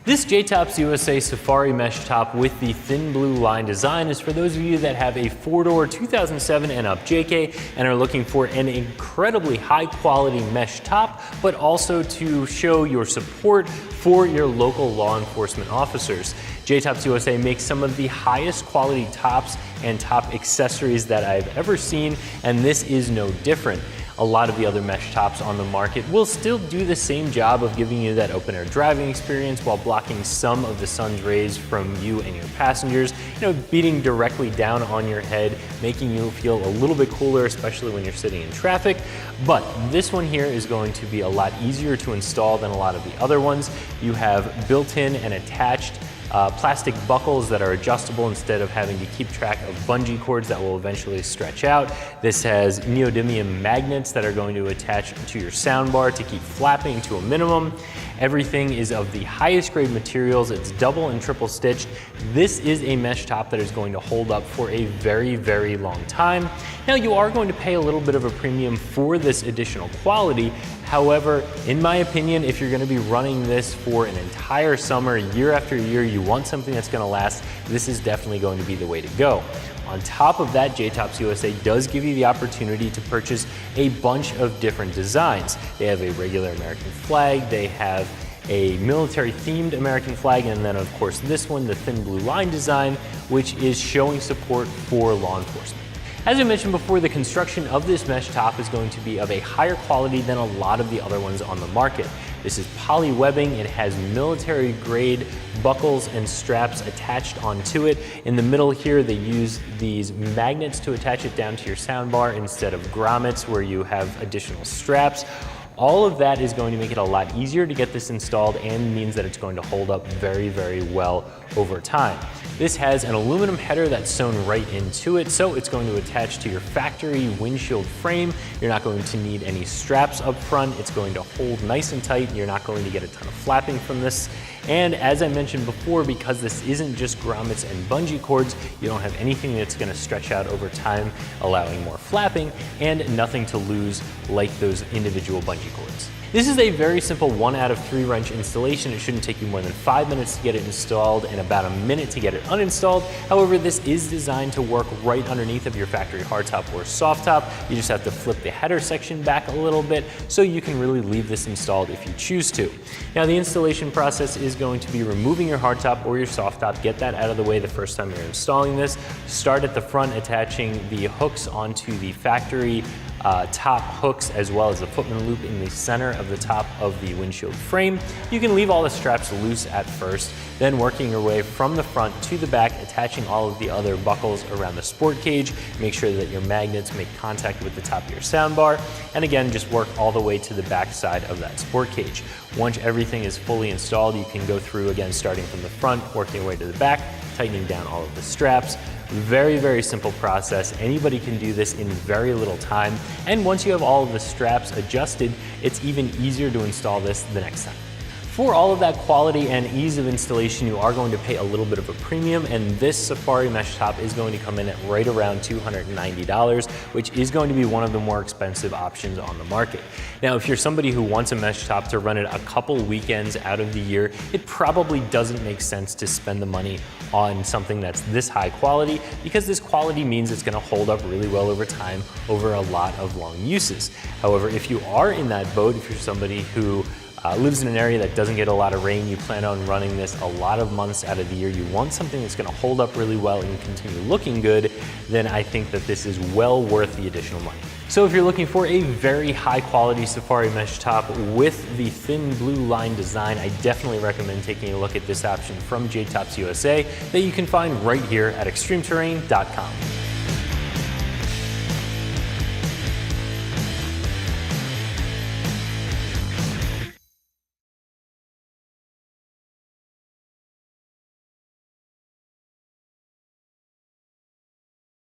This J-Tops USA Safari Mesh Top with the thin blue line design is for those of you that have a 4-door 2007 and up JK and are looking for an incredibly high quality mesh top, but also to show your support for your local law enforcement officers. J-Tops USA makes some of the highest quality tops and top accessories that I've ever seen, and this is no different. A lot of the other mesh tops on the market will still do the same job of giving you that open air driving experience while blocking some of the sun's rays from you and your passengers, beating directly down on your head, making you feel a little bit cooler, especially when you're sitting in traffic. But this one here is going to be a lot easier to install than a lot of the other ones. You have built-in and attached plastic buckles that are adjustable instead of having to keep track of bungee cords that will eventually stretch out. This has neodymium magnets that are going to attach to your soundbar to keep flapping to a minimum. Everything is of the highest grade materials. It's double and triple stitched. This is a mesh top that is going to hold up for a very, very long time. Now, you are going to pay a little bit of a premium for this additional quality. However, in my opinion, if you're going to be running this for an entire summer, year after year, you want something that's going to last, this is definitely going to be the way to go. On top of that, J-Tops USA does give you the opportunity to purchase a bunch of different designs. They have a regular American flag, they have a military themed American flag, and then of course this one, the thin blue line design, which is showing support for law enforcement. As I mentioned before, the construction of this mesh top is going to be of a higher quality than a lot of the other ones on the market. This is poly webbing. It has military grade buckles and straps attached onto it. In the middle here, they use these magnets to attach it down to your soundbar instead of grommets where you have additional straps. All of that is going to make it a lot easier to get this installed and means that it's going to hold up very, very well over time. This has an aluminum header that's sewn right into it, so it's going to attach to your factory windshield frame. You're not going to need any straps up front. It's going to hold nice and tight. You're not going to get a ton of flapping from this. And as I mentioned before, because this isn't just grommets and bungee cords, you don't have anything that's going to stretch out over time, allowing more flapping and nothing to lose like those individual bungee cords. This is a very simple 1 out of 3 wrench installation. It shouldn't take you more than 5 minutes to get it installed and about a minute to get it uninstalled. However, this is designed to work right underneath of your factory hardtop or soft top. You just have to flip the header section back a little bit so you can really leave this installed if you choose to. Now, the installation process is going to be removing your hardtop or your soft top. Get that out of the way the first time you're installing this. Start at the front, attaching the hooks onto the factory top hooks as well as the footman loop in the center of the top of the windshield frame. You can leave all the straps loose at first, then working your way from the front to the back, attaching all of the other buckles around the sport cage. Make sure that your magnets make contact with the top of your soundbar, and again, just work all the way to the back side of that sport cage. Once everything is fully installed, you can go through again, starting from the front, working your way to the back, tightening down all of the straps. Very, very simple process. Anybody can do this in very little time. And once you have all of the straps adjusted, it's even easier to install this the next time. For all of that quality and ease of installation, you are going to pay a little bit of a premium, and this Safari Mesh Top is going to come in at right around $290, which is going to be one of the more expensive options on the market. Now, if you're somebody who wants a mesh top to run it a couple weekends out of the year, it probably doesn't make sense to spend the money on something that's this high quality, because this quality means it's going to hold up really well over time over a lot of long uses. However, if you are in that boat, if you're somebody who lives in an area that doesn't get a lot of rain, you plan on running this a lot of months out of the year, you want something that's going to hold up really well and continue looking good, then I think that this is well worth the additional money. So if you're looking for a very high quality Safari Mesh Top with the thin blue line design, I definitely recommend taking a look at this option from J-Tops USA that you can find right here at extremeterrain.com.